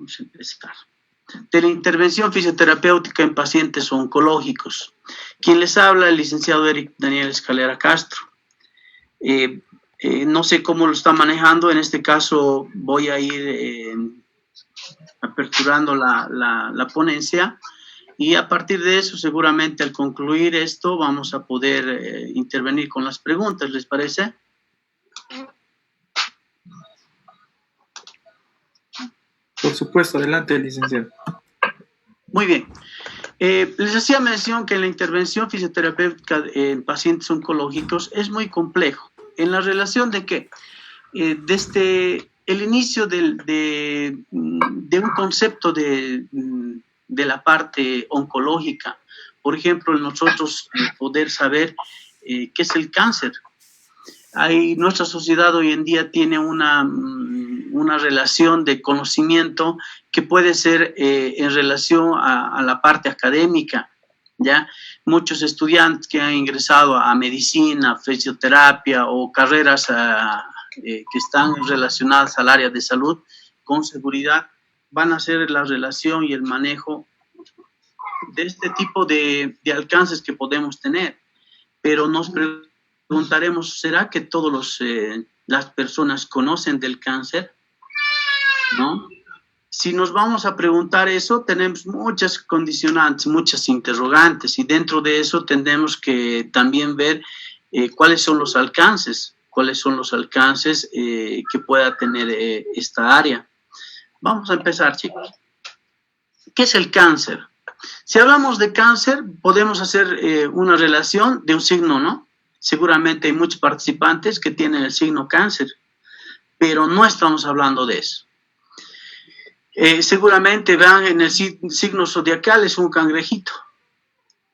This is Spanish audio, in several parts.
Vamos a empezar. De la intervención fisioterapéutica en pacientes oncológicos. Quien les habla, el licenciado Eric Daniel Escalera Castro. No sé cómo lo está manejando, en este caso voy a ir aperturando la ponencia y a partir de eso seguramente al concluir esto vamos a poder intervenir con las preguntas, ¿les parece? Por supuesto, adelante, licenciado. Muy bien. Les hacía mención que en la intervención fisioterapéutica en pacientes oncológicos es muy complejo. ¿En la relación de qué? Desde el inicio de un concepto de la parte oncológica, por ejemplo, nosotros poder saber qué es el cáncer. Nuestra sociedad hoy en día tiene una relación de conocimiento que puede ser en relación a la parte académica, ¿ya? Muchos estudiantes que han ingresado a medicina, fisioterapia o carreras que están relacionadas al área de salud, con seguridad van a hacer la relación y el manejo de este tipo de alcances que podemos tener. Pero nos preguntaremos, ¿será que todas las personas conocen del cáncer? ¿No? Si nos vamos a preguntar eso, tenemos muchas condicionantes, muchas interrogantes, y dentro de eso tendremos que también ver cuáles son los alcances que pueda tener esta área. Vamos a empezar, chicos. ¿Qué es el cáncer? Si hablamos de cáncer, podemos hacer una relación de un signo, ¿no? Seguramente hay muchos participantes que tienen el signo cáncer, pero no estamos hablando de eso. Seguramente vean en el signo zodiacal es un cangrejito,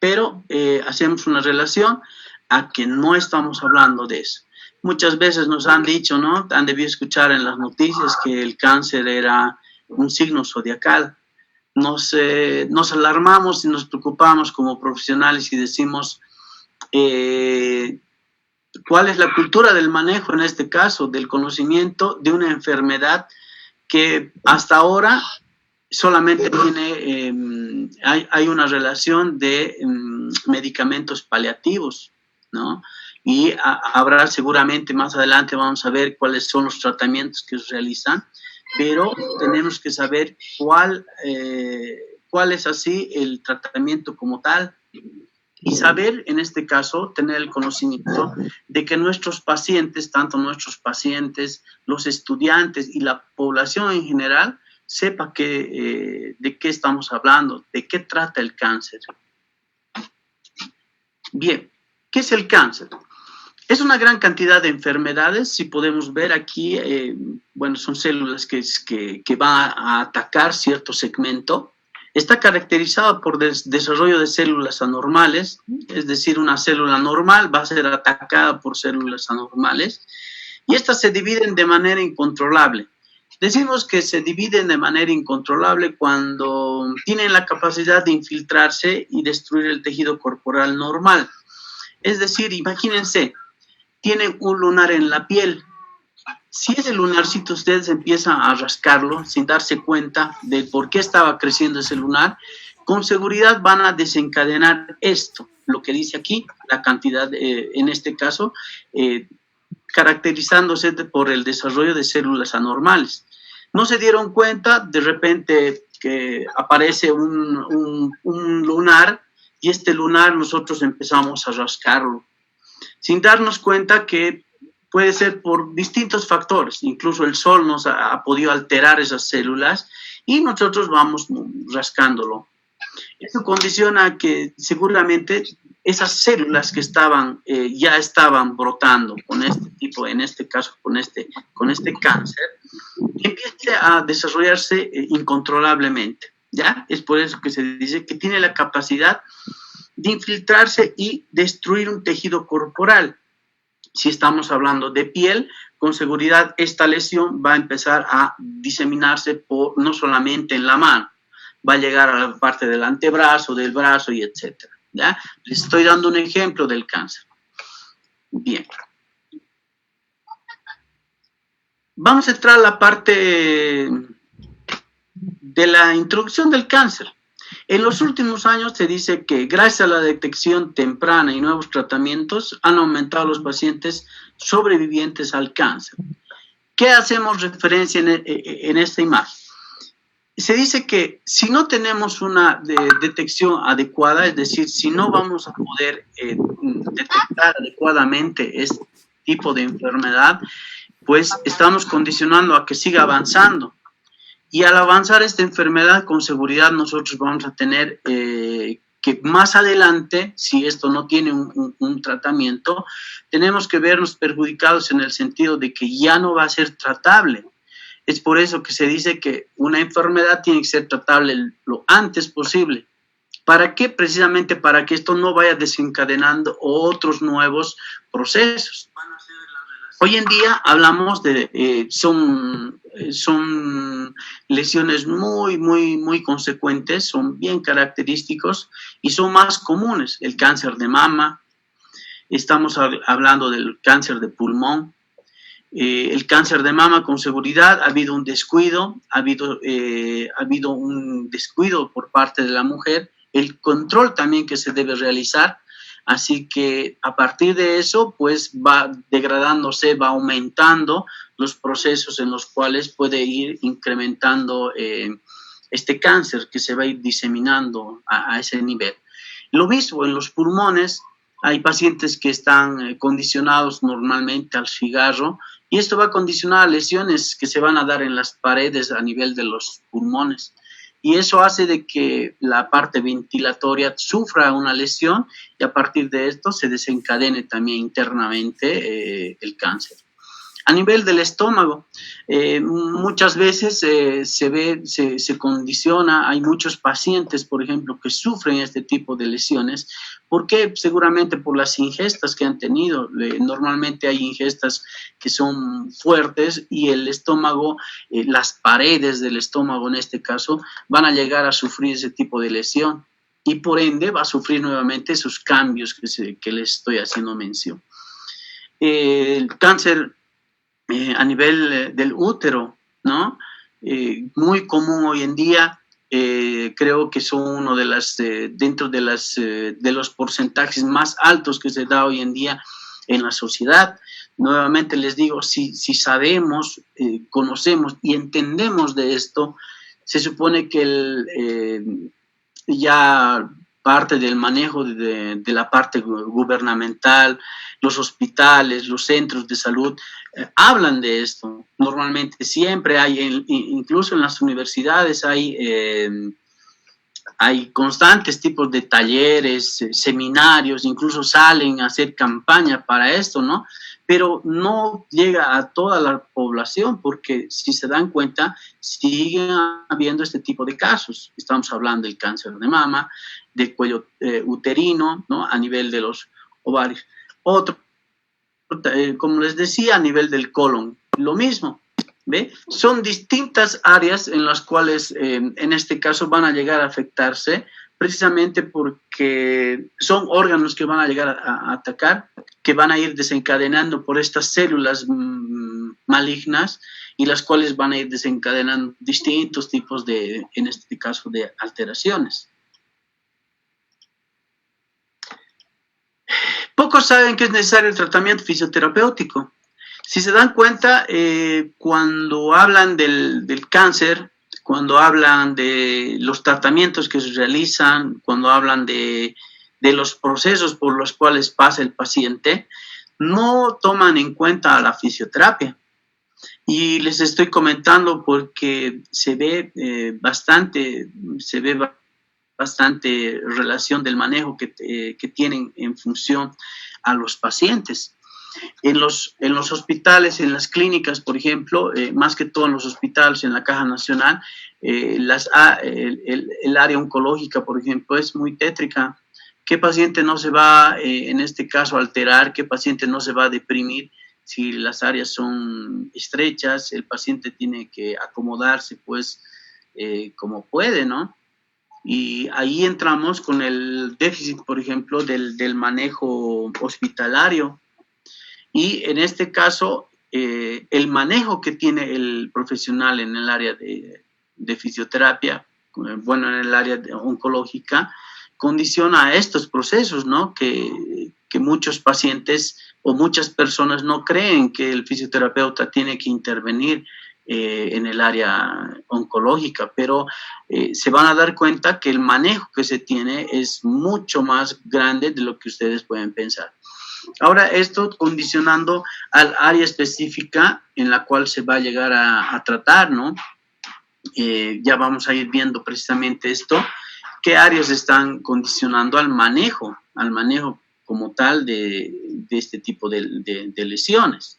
pero hacemos una relación a que no estamos hablando de eso. Muchas veces nos han dicho, ¿no? Han debido escuchar en las noticias que el cáncer era un signo zodiacal. Nos alarmamos y nos preocupamos como profesionales y decimos, ¿cuál es la cultura del manejo en este caso, del conocimiento de una enfermedad que hasta ahora solamente hay una relación de medicamentos paliativos, ¿no? Y habrá seguramente más adelante, vamos a ver cuáles son los tratamientos que se realizan, pero tenemos que saber cuál es así el tratamiento como tal y saber, en este caso, tener el conocimiento de que nuestros pacientes, tanto nuestros pacientes, los estudiantes y la población en general, sepa de qué estamos hablando, de qué trata el cáncer. Bien, ¿qué es el cáncer? Es una gran cantidad de enfermedades, si podemos ver aquí, bueno, son células que van a atacar cierto segmento. Está caracterizado por desarrollo de células anormales, es decir, una célula normal va a ser atacada por células anormales, y estas se dividen de manera incontrolable. Decimos que se dividen de manera incontrolable cuando tienen la capacidad de infiltrarse y destruir el tejido corporal normal. Es decir, imagínense, tienen un lunar en la piel. Si ese lunarcito ustedes empiezan a rascarlo sin darse cuenta de por qué estaba creciendo ese lunar, con seguridad van a desencadenar esto, lo que dice aquí, la cantidad, en este caso, caracterizándose por el desarrollo de células anormales. No se dieron cuenta, de repente que aparece un lunar y este lunar nosotros empezamos a rascarlo, sin darnos cuenta que puede ser por distintos factores, incluso el sol nos ha podido alterar esas células y nosotros vamos rascándolo. Esto condiciona que seguramente esas células que ya estaban brotando con este tipo, en este caso con este cáncer, empiece a desarrollarse incontrolablemente, ¿ya? Es por eso que se dice que tiene la capacidad de infiltrarse y destruir un tejido corporal. Si estamos hablando de piel, con seguridad esta lesión va a empezar a diseminarse no solamente en la mano, va a llegar a la parte del antebrazo, del brazo y etcétera, ¿ya? Les estoy dando un ejemplo del cáncer. Bien. Vamos a entrar a la parte de la introducción del cáncer. En los últimos años se dice que gracias a la detección temprana y nuevos tratamientos han aumentado los pacientes sobrevivientes al cáncer. ¿Qué hacemos referencia en esta imagen? Se dice que si no tenemos una detección adecuada, es decir, si no vamos a poder detectar adecuadamente este tipo de enfermedad, pues estamos condicionando a que siga avanzando. Y al avanzar esta enfermedad, con seguridad nosotros vamos a tener que más adelante, si esto no tiene un tratamiento, tenemos que vernos perjudicados en el sentido de que ya no va a ser tratable. Es por eso que se dice que una enfermedad tiene que ser tratable lo antes posible. ¿Para qué? Precisamente para que esto no vaya desencadenando otros nuevos procesos. Hoy en día hablamos de, son lesiones muy consecuentes, son bien característicos y son más comunes. El cáncer de mama, estamos hablando del cáncer de pulmón, el cáncer de mama con seguridad ha habido un descuido, ha habido un descuido por parte de la mujer, el control también que se debe realizar. Así que a partir de eso, pues va degradándose, va aumentando los procesos en los cuales puede ir incrementando este cáncer que se va a ir diseminando a ese nivel. Lo mismo en los pulmones, hay pacientes que están condicionados normalmente al cigarro y esto va a condicionar lesiones que se van a dar en las paredes a nivel de los pulmones. Y eso hace de que la parte ventilatoria sufra una lesión y a partir de esto se desencadene también internamente el cáncer. A nivel del estómago, muchas veces se condiciona, hay muchos pacientes, por ejemplo, que sufren este tipo de lesiones, porque seguramente por las ingestas que han tenido, normalmente hay ingestas que son fuertes y el estómago, las paredes del estómago en este caso, van a llegar a sufrir ese tipo de lesión y por ende va a sufrir nuevamente esos cambios que les estoy haciendo mención. El cáncer a nivel del útero, ¿no? Muy común hoy en día, creo que son uno de las, dentro de los porcentajes más altos que se da hoy en día en la sociedad. Nuevamente les digo, si sabemos, conocemos y entendemos de esto, se supone que ya parte del manejo de la parte gubernamental, los hospitales, los centros de salud, hablan de esto. Normalmente siempre hay, incluso en las universidades hay constantes tipos de talleres, seminarios, incluso salen a hacer campaña para esto, ¿no? Pero no llega a toda la población porque si se dan cuenta, siguen habiendo este tipo de casos. Estamos hablando del cáncer de mama, del cuello uterino, ¿no? A nivel de los ovarios. Otro, como les decía, a nivel del colon, lo mismo. ¿Ve? Son distintas áreas en las cuales en este caso van a llegar a afectarse precisamente porque son órganos que van a llegar a atacar, que van a ir desencadenando por estas células malignas y las cuales van a ir desencadenando distintos tipos de, en este caso, de alteraciones. Pocos saben que es necesario el tratamiento fisioterapéutico. Si se dan cuenta, cuando hablan del cáncer, cuando hablan de los tratamientos que se realizan, cuando hablan de los procesos por los cuales pasa el paciente, no toman en cuenta la fisioterapia. Y les estoy comentando porque se ve bastante relación del manejo que tienen en función a los pacientes. En los hospitales, en las clínicas, por ejemplo, más que todo en los hospitales, en la Caja Nacional, el área oncológica, por ejemplo, es muy tétrica. ¿Qué paciente no se va, en este caso, a alterar? ¿Qué paciente no se va a deprimir? Si las áreas son estrechas, el paciente tiene que acomodarse, pues, como puede, ¿no? Y ahí entramos con el déficit, por ejemplo, del manejo hospitalario. Y en este caso, el manejo que tiene el profesional en el área de fisioterapia, bueno, en el área oncológica, condiciona a estos procesos, ¿no? Que muchos pacientes o muchas personas no creen que el fisioterapeuta tiene que intervenir en el área oncológica, pero se van a dar cuenta que el manejo que se tiene es mucho más grande de lo que ustedes pueden pensar. Ahora, esto condicionando al área específica en la cual se va a llegar a tratar, ¿no? Ya vamos a ir viendo precisamente esto, qué áreas están condicionando al manejo como tal de este tipo de lesiones.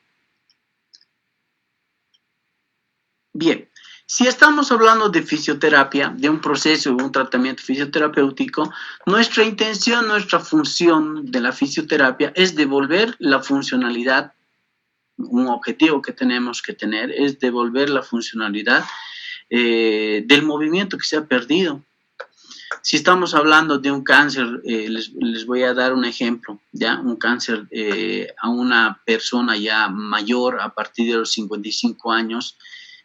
Bien, si estamos hablando de fisioterapia, de un proceso, de un tratamiento fisioterapéutico, nuestra intención, nuestra función de la fisioterapia es devolver la funcionalidad, un objetivo que tenemos que tener es devolver la funcionalidad del movimiento que se ha perdido. Si estamos hablando de un cáncer, les voy a dar un ejemplo, ¿ya? Un cáncer a una persona ya mayor, a partir de los 55 años,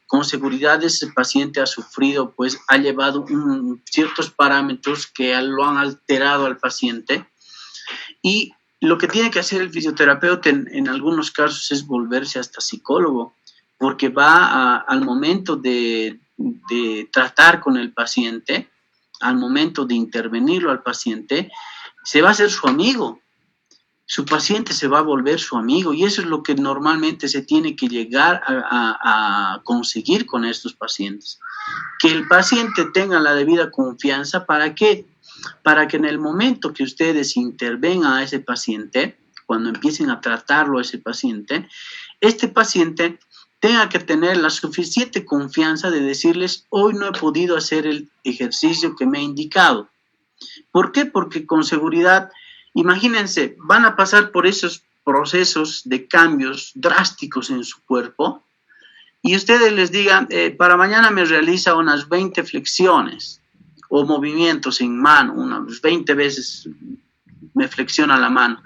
con seguridad ese paciente ha sufrido, pues ha llevado ciertos parámetros que lo han alterado al paciente, y lo que tiene que hacer el fisioterapeuta en algunos casos es volverse hasta psicólogo, porque va al momento de tratar con el paciente, al momento de intervenirlo al paciente, se va a hacer su amigo. Su paciente se va a volver su amigo, y eso es lo que normalmente se tiene que llegar a conseguir con estos pacientes. Que el paciente tenga la debida confianza. ¿Para qué? Para que en el momento que ustedes intervengan a ese paciente, cuando empiecen a tratarlo a ese paciente, este paciente tenga que tener la suficiente confianza de decirles: hoy no he podido hacer el ejercicio que me he indicado. ¿Por qué? Porque con seguridad, imagínense, van a pasar por esos procesos de cambios drásticos en su cuerpo, y ustedes les digan, para mañana me realiza unas 20 flexiones o movimientos en mano, unas 20 veces me flexiona la mano.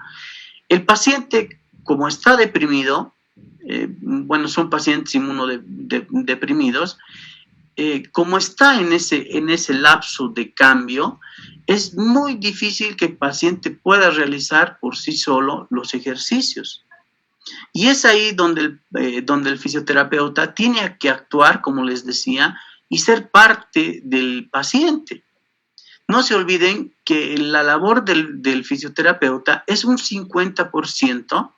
El paciente, como está deprimido, bueno, son pacientes inmunodeprimidos, como está en ese lapso de cambio, es muy difícil que el paciente pueda realizar por sí solo los ejercicios. Y es ahí donde el fisioterapeuta tiene que actuar, como les decía, y ser parte del paciente. No se olviden que la labor del fisioterapeuta es un 50%,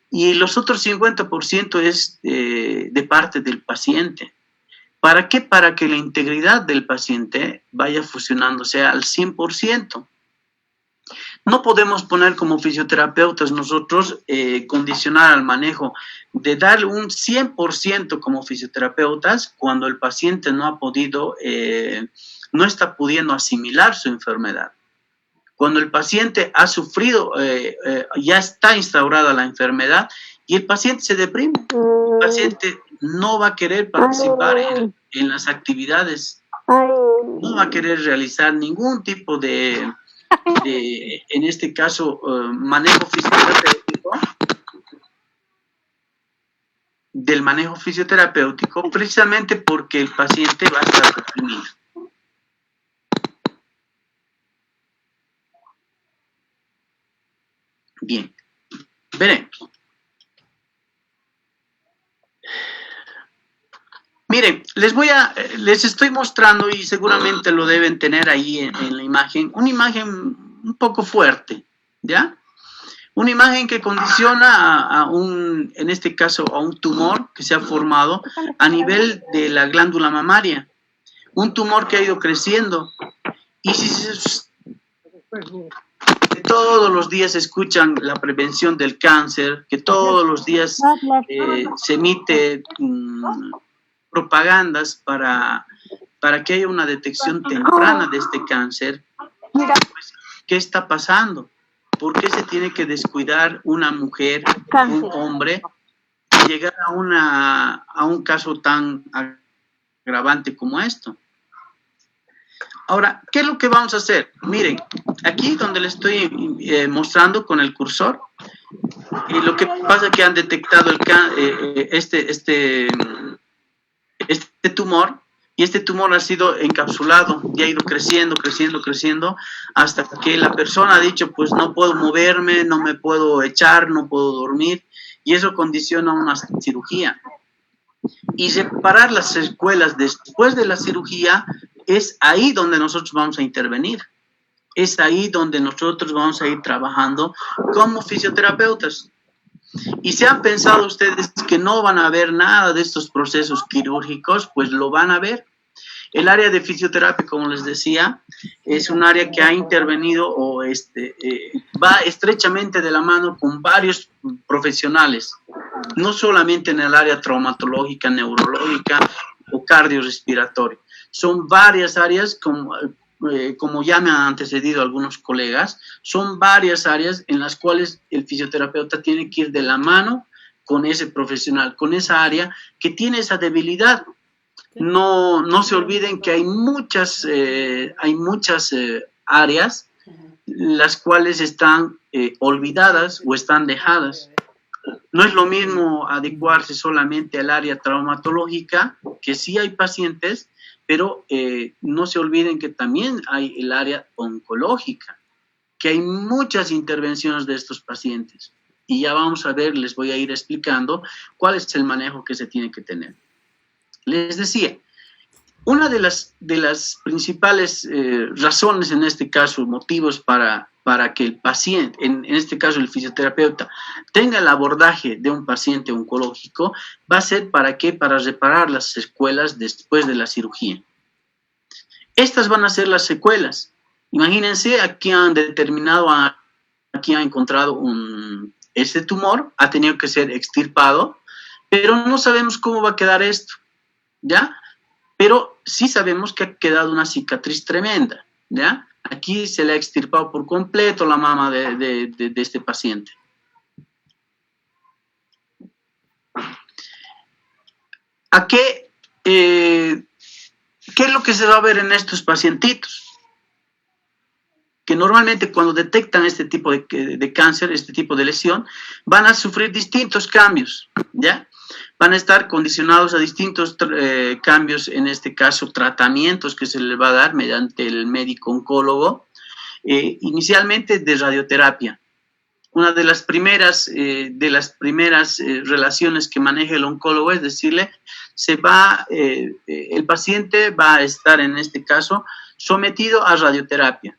y los otros 50% es de parte del paciente. ¿Para qué? Para que la integridad del paciente vaya fusionándose al 100%. No podemos poner como fisioterapeutas nosotros condicionar al manejo de darle un 100% como fisioterapeutas cuando el paciente no ha podido, no está pudiendo asimilar su enfermedad. Cuando el paciente ha sufrido, ya está instaurada la enfermedad y el paciente se deprime. El paciente no va a querer participar en las actividades, no va a querer realizar ningún tipo en este caso, manejo fisioterapéutico, precisamente porque el paciente va a estar deprimido. Bien, veremos. Miren, les estoy mostrando, y seguramente lo deben tener ahí en la imagen, una imagen un poco fuerte, ¿ya? Una imagen que condiciona en este caso, a un tumor que se ha formado a nivel de la glándula mamaria. Un tumor que ha ido creciendo. Y que todos los días escuchan la prevención del cáncer, que todos los días se emite propagandas para que haya una detección temprana de este cáncer. Pues, ¿qué está pasando? ¿Por qué se tiene que descuidar una mujer, un hombre, y llegar a un caso tan agravante como esto? Ahora, ¿qué es lo que vamos a hacer? Miren, aquí donde le estoy mostrando con el cursor, lo que pasa es que han detectado este tumor, y este tumor ha sido encapsulado y ha ido creciendo, creciendo, creciendo, hasta que la persona ha dicho, pues no puedo moverme, no me puedo echar, no puedo dormir, y eso condiciona una cirugía. Y reparar las secuelas después de la cirugía es ahí donde nosotros vamos a intervenir. Es ahí donde nosotros vamos a ir trabajando como fisioterapeutas. Y si han pensado ustedes que no van a ver nada de estos procesos quirúrgicos, pues lo van a ver. El área de fisioterapia, como les decía, es un área que ha intervenido o va estrechamente de la mano con varios profesionales, no solamente en el área traumatológica, neurológica o cardiorrespiratoria. Son varias áreas, como ya me han antecedido algunos colegas, son varias áreas en las cuales el fisioterapeuta tiene que ir de la mano con ese profesional, con esa área que tiene esa debilidad. No se olviden que hay muchas áreas las cuales están olvidadas o están dejadas. No es lo mismo adecuarse solamente al área traumatológica, que sí hay pacientes, pero no se olviden que también hay el área oncológica, que hay muchas intervenciones de estos pacientes. Y ya vamos a ver, les voy a ir explicando cuál es el manejo que se tiene que tener. Les decía, una de las principales razones, en este caso, motivos para que el paciente, en este caso el fisioterapeuta, tenga el abordaje de un paciente oncológico, va a ser ¿para qué? Para reparar las secuelas después de la cirugía. Estas van a ser las secuelas. Imagínense, aquí han determinado, aquí ha encontrado este tumor, ha tenido que ser extirpado, pero no sabemos cómo va a quedar esto, ¿ya? Pero sí sabemos que ha quedado una cicatriz tremenda, ¿ya? Aquí se le ha extirpado por completo la mama de este paciente. ¿Qué es lo que se va a ver en estos pacientitos? Que normalmente cuando detectan este tipo de cáncer, este tipo de lesión, van a sufrir distintos cambios, ¿ya? Van a estar condicionados a distintos cambios, en este caso tratamientos que se les va a dar mediante el médico oncólogo, inicialmente de radioterapia. Una de las primeras relaciones que maneja el oncólogo es decirle, el paciente va a estar en este caso sometido a radioterapia.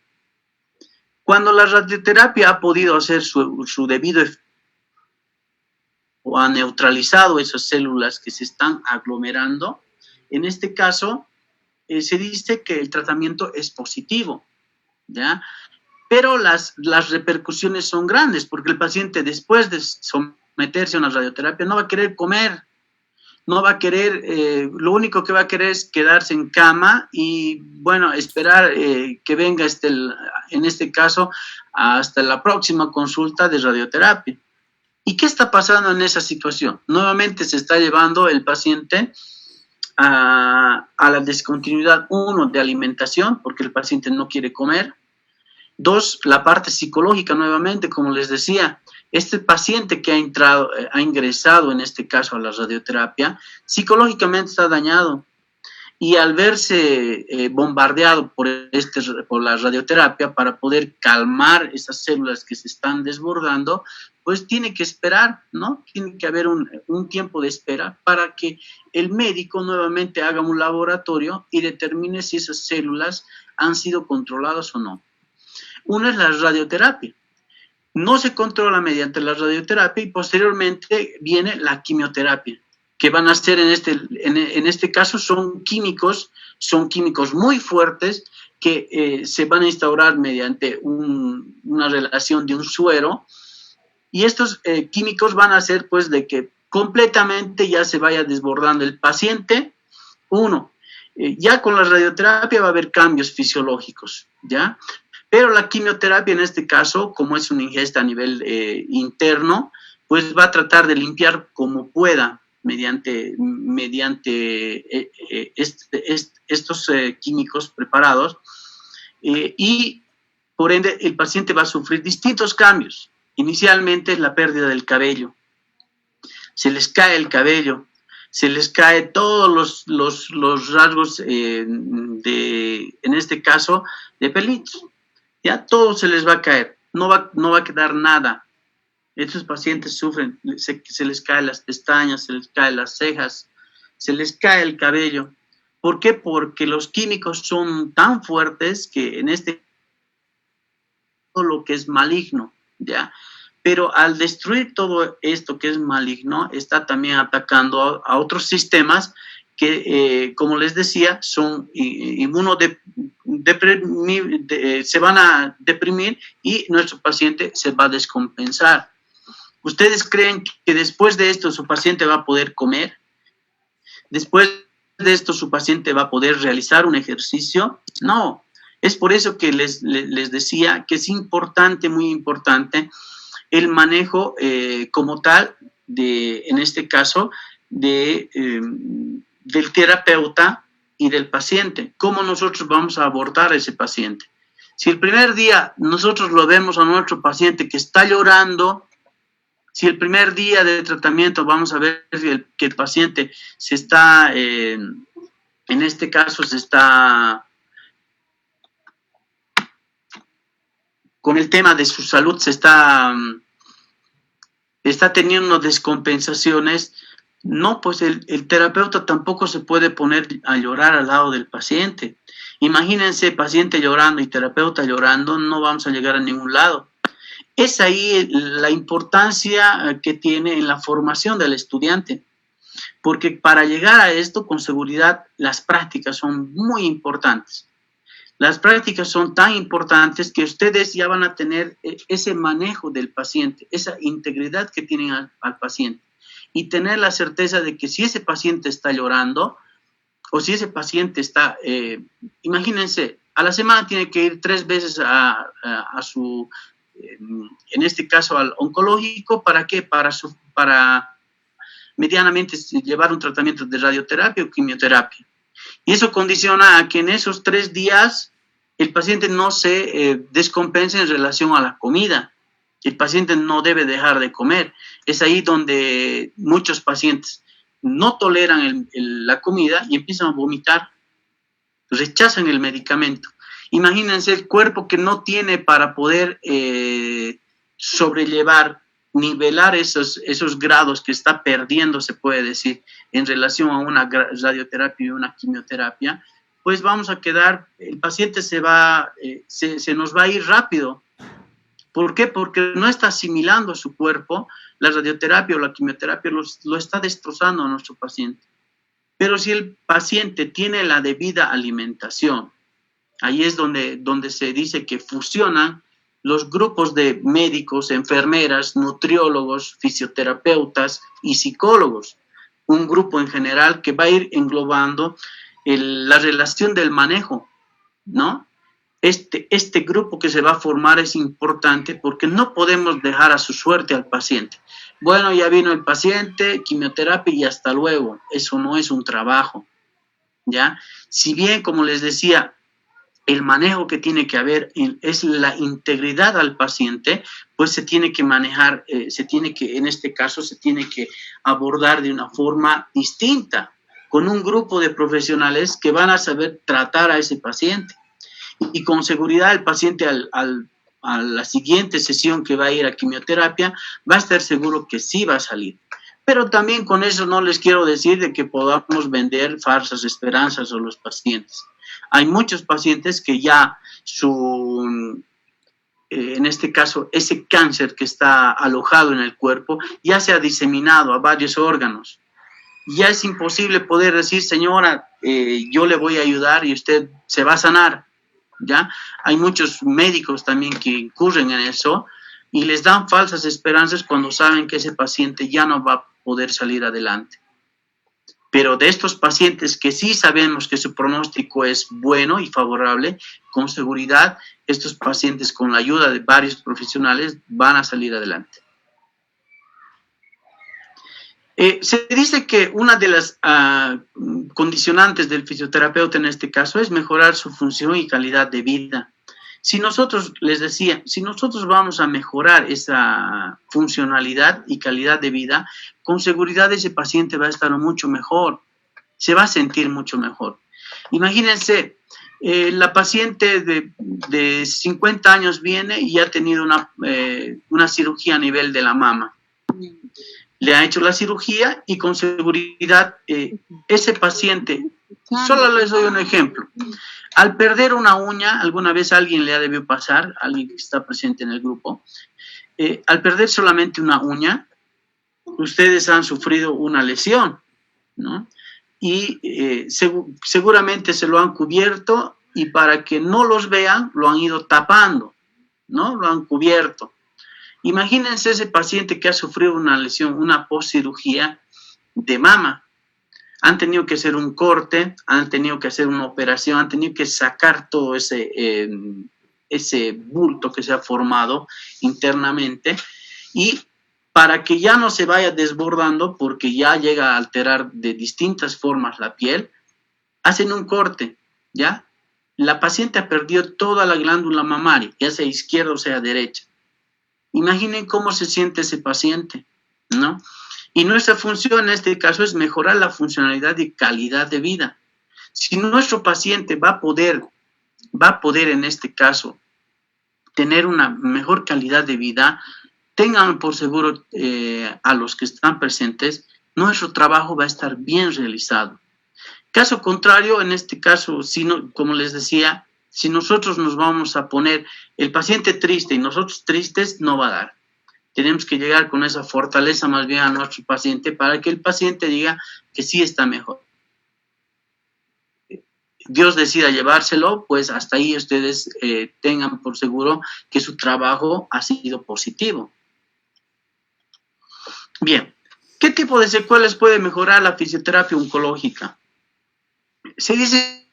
Cuando la radioterapia ha podido hacer su debido efecto, o ha neutralizado esas células que se están aglomerando, en este caso se dice que el tratamiento es positivo, ¿ya? Pero las repercusiones son grandes, porque el paciente después de someterse a una radioterapia no va a querer comer, no va a querer, lo único que va a querer es quedarse en cama y, bueno, esperar que venga, en este caso, hasta la próxima consulta de radioterapia. ¿Y qué está pasando en esa situación? Nuevamente se está llevando el paciente a la descontinuidad, 1, de alimentación, porque el paciente no quiere comer. 2, la parte psicológica, nuevamente, como les decía, este paciente que ha ingresado en este caso a la radioterapia, psicológicamente está dañado. Y al verse bombardeado por la radioterapia para poder calmar esas células que se están desbordando, pues tiene que esperar, ¿no? Tiene que haber un tiempo de espera para que el médico nuevamente haga un laboratorio y determine si esas células han sido controladas o no. Una es la radioterapia. No se controla mediante la radioterapia y posteriormente viene la quimioterapia, que van a ser en este caso son químicos muy fuertes que se van a instaurar mediante una relación de un suero, y estos químicos van a hacer pues de que completamente ya se vaya desbordando el paciente. Ya con la radioterapia va a haber cambios fisiológicos, ¿ya? Pero la quimioterapia en este caso, como es una ingesta a nivel interno, pues va a tratar de limpiar como pueda mediante estos químicos preparados, y por ende el paciente va a sufrir distintos cambios. Inicialmente la pérdida del cabello, se les cae el cabello, se les cae todos los rasgos en este caso, de pelitos. Ya todo se les va a caer, no va a quedar nada. Estos pacientes sufren, se les caen las pestañas, se les caen las cejas, se les cae el cabello. ¿Por qué? Porque los químicos son tan fuertes que en este todo lo que es maligno, ¿ya? Pero al destruir todo esto que es maligno, está también atacando a otros sistemas que, como les decía, son se van a deprimir y nuestro paciente se va a descompensar. ¿Ustedes creen que después de esto su paciente va a poder comer? ¿Después de esto su paciente va a poder realizar un ejercicio? No. Es por eso que les decía que es importante, muy importante, el manejo como tal, en este caso, del terapeuta y del paciente. ¿Cómo nosotros vamos a abordar a ese paciente? Si el primer día nosotros lo vemos a nuestro paciente que está llorando, si el primer día de tratamiento vamos a ver que el paciente se está, en este caso, se está con el tema de su salud, está teniendo descompensaciones, no, pues el terapeuta tampoco se puede poner a llorar al lado del paciente. Imagínense, paciente llorando y terapeuta llorando, no vamos a llegar a ningún lado. Es ahí la importancia que tiene en la formación del estudiante, porque para llegar a esto, con seguridad, las prácticas son muy importantes. Las prácticas son tan importantes que ustedes ya van a tener ese manejo del paciente, esa integridad que tienen al paciente, y tener la certeza de que si ese paciente está llorando, o si ese paciente está, imagínense, a la semana tiene que ir 3 veces a su, en este caso al oncológico, ¿para qué? Para medianamente llevar un tratamiento de radioterapia o quimioterapia. Y eso condiciona a que en esos 3 días el paciente no se descompense en relación a la comida. El paciente no debe dejar de comer. Es ahí donde muchos pacientes no toleran la comida y empiezan a vomitar, rechazan el medicamento. Imagínense el cuerpo que no tiene para poder sobrellevar, nivelar esos grados que está perdiendo, se puede decir, en relación a una radioterapia y una quimioterapia, pues vamos a quedar, el paciente se nos va a ir rápido. ¿Por qué? Porque no está asimilando a su cuerpo, la radioterapia o la quimioterapia lo está destrozando a nuestro paciente. Pero si el paciente tiene la debida alimentación, ahí es donde se dice que fusionan los grupos de médicos, enfermeras, nutriólogos, fisioterapeutas y psicólogos. Un grupo en general que va a ir englobando la relación del manejo, ¿no? Este grupo que se va a formar es importante porque no podemos dejar a su suerte al paciente. Bueno, ya vino el paciente, quimioterapia y hasta luego. Eso no es un trabajo, ¿ya? Si bien, como les decía, el manejo que tiene que haber es la integridad al paciente, pues se tiene que manejar, en este caso, se tiene que abordar de una forma distinta, con un grupo de profesionales que van a saber tratar a ese paciente. Y con seguridad el paciente a la siguiente sesión que va a ir a quimioterapia va a estar seguro que sí va a salir. Pero también con eso no les quiero decir de que podamos vender falsas esperanzas a los pacientes. Hay muchos pacientes que ya en este caso, ese cáncer que está alojado en el cuerpo ya se ha diseminado a varios órganos. Ya es imposible poder decir, señora, yo le voy a ayudar y usted se va a sanar. ¿Ya? Hay muchos médicos también que incurren en eso y les dan falsas esperanzas cuando saben que ese paciente ya no va a poder salir adelante. Pero de estos pacientes que sí sabemos que su pronóstico es bueno y favorable, con seguridad, estos pacientes con la ayuda de varios profesionales van a salir adelante. Se dice que una de las condicionantes del fisioterapeuta en este caso es mejorar su función y calidad de vida. Si nosotros, les decía, si nosotros vamos a mejorar esa funcionalidad y calidad de vida, con seguridad ese paciente va a estar mucho mejor, se va a sentir mucho mejor. Imagínense, la paciente de 50 años viene y ha tenido una cirugía a nivel de la mama. Le ha hecho la cirugía y con seguridad ese paciente, solo les doy un ejemplo, al perder una uña, alguna vez a alguien le ha debido pasar, alguien que está presente en el grupo, al perder solamente una uña, ustedes han sufrido una lesión, ¿no? Y seguramente se lo han cubierto y para que no los vean, lo han ido tapando, ¿no? Lo han cubierto. Imagínense ese paciente que ha sufrido una lesión, una postcirugía de mama. Han tenido que hacer un corte, han tenido que hacer una operación, han tenido que sacar todo ese bulto que se ha formado internamente y para que ya no se vaya desbordando porque ya llega a alterar de distintas formas la piel, hacen un corte, ¿ya? La paciente ha perdido toda la glándula mamaria, ya sea izquierda o sea derecha. Imaginen cómo se siente ese paciente, ¿no? Y nuestra función en este caso es mejorar la funcionalidad y calidad de vida. Si nuestro paciente va a poder en este caso tener una mejor calidad de vida, tengan por seguro a los que están presentes, nuestro trabajo va a estar bien realizado. Caso contrario, en este caso, como les decía, si nosotros nos vamos a poner el paciente triste y nosotros tristes, no va a dar. Tenemos que llegar con esa fortaleza más bien a nuestro paciente para que el paciente diga que sí está mejor. Dios decida llevárselo, pues hasta ahí ustedes tengan por seguro que su trabajo ha sido positivo. Bien, ¿qué tipo de secuelas puede mejorar la fisioterapia oncológica? Se dice,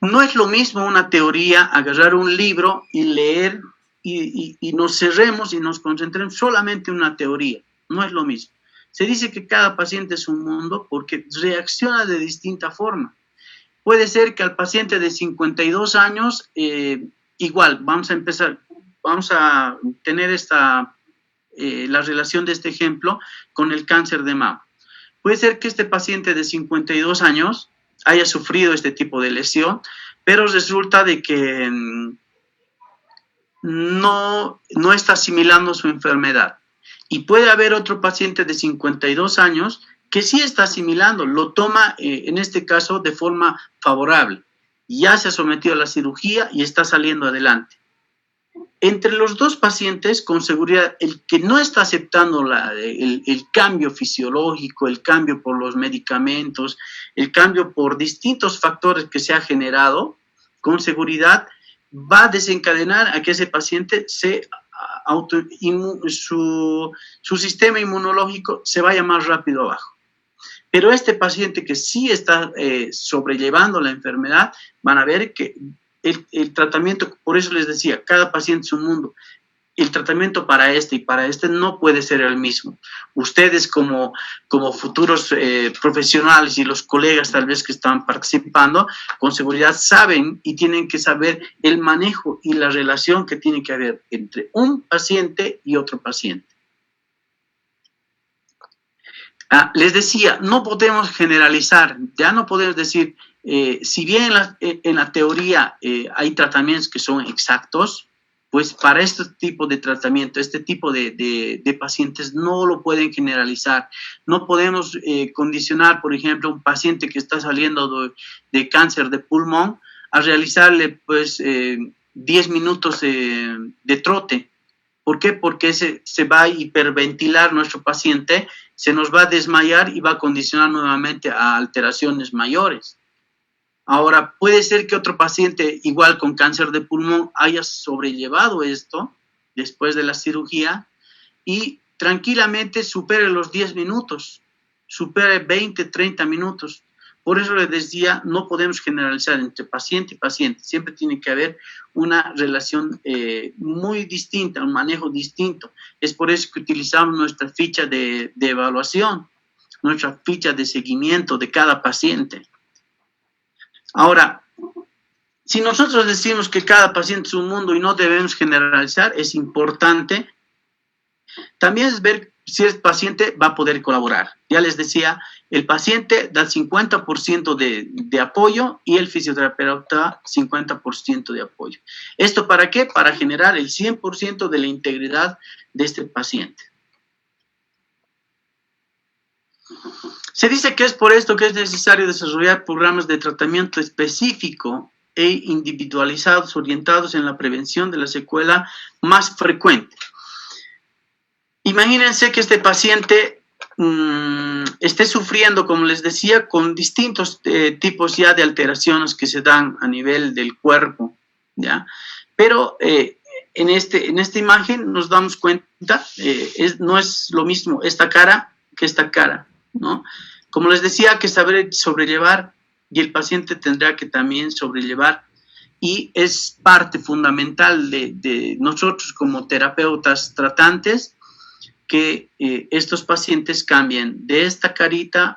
no es lo mismo una teoría, agarrar un libro y leer y nos cerremos y nos concentremos solamente en una teoría. No es lo mismo. Se dice que cada paciente es un mundo porque reacciona de distinta forma. Puede ser que al paciente de 52 años, igual, vamos a tener la relación de este ejemplo con el cáncer de mama. Puede ser que este paciente de 52 años haya sufrido este tipo de lesión, pero resulta de que no está asimilando su enfermedad. Y puede haber otro paciente de 52 años que sí está asimilando, lo toma en este caso de forma favorable. Ya se ha sometido a la cirugía y está saliendo adelante. Entre los dos pacientes, con seguridad, el que no está aceptando el cambio fisiológico, el cambio por los medicamentos, el cambio por distintos factores que se ha generado, con seguridad va a desencadenar a que ese paciente su sistema inmunológico se vaya más rápido abajo. Pero este paciente que sí está sobrellevando la enfermedad, van a ver que el tratamiento, por eso les decía, cada paciente es un mundo. El tratamiento para este y para este no puede ser el mismo. Ustedes como futuros profesionales y los colegas tal vez que están participando, con seguridad saben y tienen que saber el manejo y la relación que tiene que haber entre un paciente y otro paciente. Les decía, no podemos generalizar, ya no podemos decir, si bien en la teoría hay tratamientos que son exactos, pues para este tipo de tratamiento, este tipo de pacientes no lo pueden generalizar. No podemos condicionar, por ejemplo, a un paciente que está saliendo de cáncer de pulmón a realizarle pues 10 minutos de trote. ¿Por qué? Porque se va a hiperventilar nuestro paciente, se nos va a desmayar y va a condicionar nuevamente a alteraciones mayores. Ahora, puede ser que otro paciente igual con cáncer de pulmón haya sobrellevado esto después de la cirugía y tranquilamente supere los 10 minutos, supere 20, 30 minutos. Por eso les decía, no podemos generalizar entre paciente y paciente. Siempre tiene que haber una relación muy distinta, un manejo distinto. Es por eso que utilizamos nuestra ficha de evaluación, nuestra ficha de seguimiento de cada paciente. Ahora, si nosotros decimos que cada paciente es un mundo y no debemos generalizar, es importante También es ver si el paciente va a poder colaborar. Ya les decía, el paciente da el 50% de apoyo y el fisioterapeuta 50% de apoyo. ¿Esto para qué? Para generar el 100% de la integridad de este paciente. Se dice que es por esto que es necesario desarrollar programas de tratamiento específico e individualizados, orientados en la prevención de la secuela más frecuente. Imagínense que este paciente esté sufriendo, como les decía, con distintos tipos ya de alteraciones que se dan a nivel del cuerpo, ¿ya? Pero en esta imagen nos damos cuenta, no es lo mismo esta cara que esta cara, ¿no? Como les decía, que saber sobrellevar y el paciente tendrá que también sobrellevar, y es parte fundamental de nosotros como terapeutas tratantes que estos pacientes cambien de esta carita